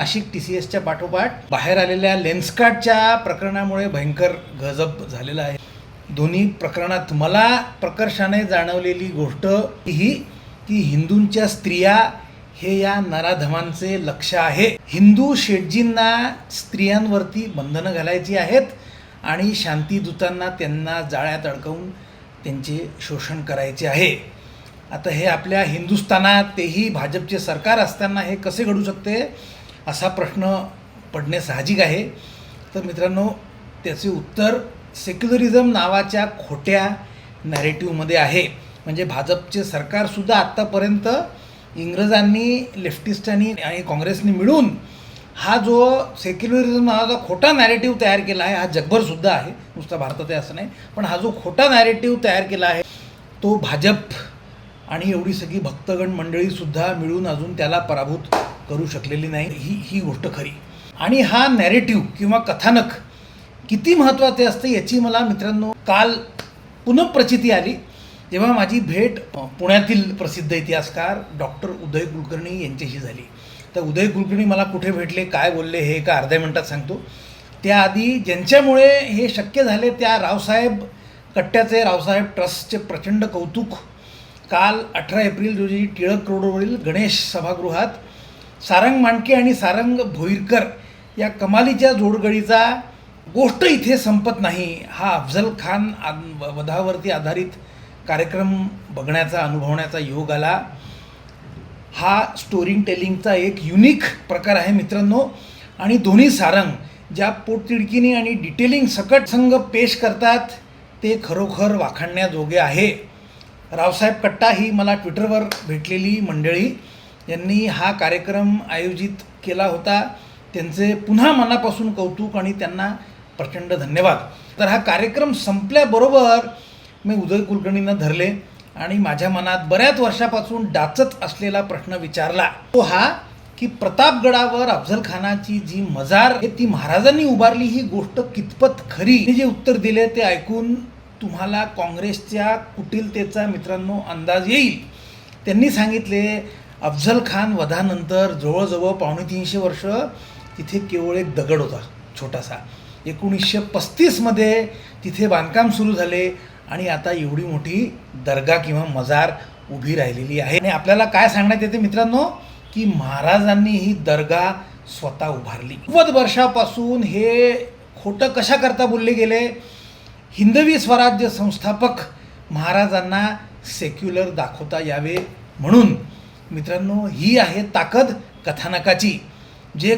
नाशिक TCSच्या पाठोपाठ बाहेर आलेल्या लेन्सकार्टच्या प्रकरणामुळे भयंकर गजब झालेला आहे. दोन्ही प्रकरणात मला प्रकर्षाने जाणवलेली गोष्ट ही की हिंदूंच्या स्त्रिया हे या नराधमांचे लक्ष्य आहे. हिंदू शेठजींना स्त्रियांवरती बंधनं घालायची आहेत आणि शांतीदूतांना त्यांना जाळ्यात अडकवून त्यांचे शोषण करायचे आहे. आता हे आपल्या हिंदुस्थानात तेही भाजपचे सरकार असताना हे कसे घडू शकते असा प्रश्न पडणे साहजिक आहे. तर मित्रांनो, त्याचे उत्तर सेक्युलरिझम नावाच्या खोट्या नॅरेटिव्हमध्ये आहे. म्हणजे भाजपचे सरकारसुद्धा आत्तापर्यंत इंग्रजांनी, लेफ्टिस्टांनी आणि काँग्रेसनी मिळून हा जो सेक्युलरिझम नावाचा खोटा नॅरेटिव्ह तयार केला आहे, हा जगभरसुद्धा आहे, नुसता भारतात आहे असं नाही, पण हा जो खोटा नॅरेटिव्ह तयार केला आहे तो भाजप आणि एवढी सगळी भक्तगण मंडळीसुद्धा मिळून अजून त्याला पराभूत करू शकलेली नाही. ही गोष्ट खरी. आणि हा नॅरेटिव्ह किंवा कथानक किती महत्त्वाचे असते याची मला मित्रांनो काल पुनःप्रचिती आली जेव्हा माझी भेट पुण्यातील प्रसिद्ध इतिहासकार डॉक्टर उदय कुलकर्णी यांच्याशी झाली. तर उदय कुलकर्णी मला कुठे भेटले, काय बोलले हे एका अर्ध्या मिनटात सांगतो. त्याआधी ज्यांच्यामुळे हे शक्य झाले त्या रावसाहेब कट्ट्याचे, रावसाहेब ट्रस्टचे प्रचंड कौतुक. काल 18 एप्रिल रोजी टिळक रोडवरील गणेश सभागृहात सारंग मांडके आणि सारंग भोईरकर या कमालीच्या जोडगडीचा गोष्ट इथे संपत नाही हा अफजल खान वधावरती आधारित कार्यक्रम बघण्याचा, अनुभवण्याचा योग आला. हा स्टोरी टेलिंगचा एक युनिक प्रकार आहे मित्रांनो. आणि दोन्ही सारंग ज्या पोटतिडकीने आणि डिटेलिंग सकट संघ पेश करतात ते खरोखर वाखाणण्याजोगे आहे. रावसाहेब कट्टा ही मला ट्विटरवर भेटलेली मंडळी यांनी हा कार्यक्रम आयोजित केला होता. त्यांचे पुन्हा मनापासून कौतुक आणि त्यांना प्रचंड धन्यवाद. तर हा कार्यक्रम संपल्याबरोबर मी उदय कुलकर्णींना धरले आणि माझ्या मनात बऱ्याच वर्षापासून डाचत असलेला प्रश्न विचारला. तो हा की प्रतापगडावर अफजल खानाची जी मजार आहे ती महाराजांनी उभारली, ही गोष्ट कितपत खरी. मी जे उत्तर दिले ते ऐकून तुम्हाला काँग्रेसच्या कुटिलतेचा मित्रांनो अंदाज येईल. त्यांनी सांगितले अफजल खान वधानंतर जवळजवळ 250 वर्ष तिथे केवळ एक दगड होता छोटासा. 1935मध्ये तिथे बांधकाम सुरू झाले आणि आता एवढी मोठी दर्गा किंवा मजार उभी राहिलेली आहे. आणि आपल्याला काय सांगण्यात येते मित्रांनो की महाराजांनी ही दर्गा स्वतः उभारली. 90 वर्षापासून हे खोटं कशाकरता बोलले गेले? हिंदवी स्वराज्य संस्थापक महाराजांना सेक्युलर दाखवता यावे म्हणून. मित्रांनो, ही आहे ताकद कथानकाची. जे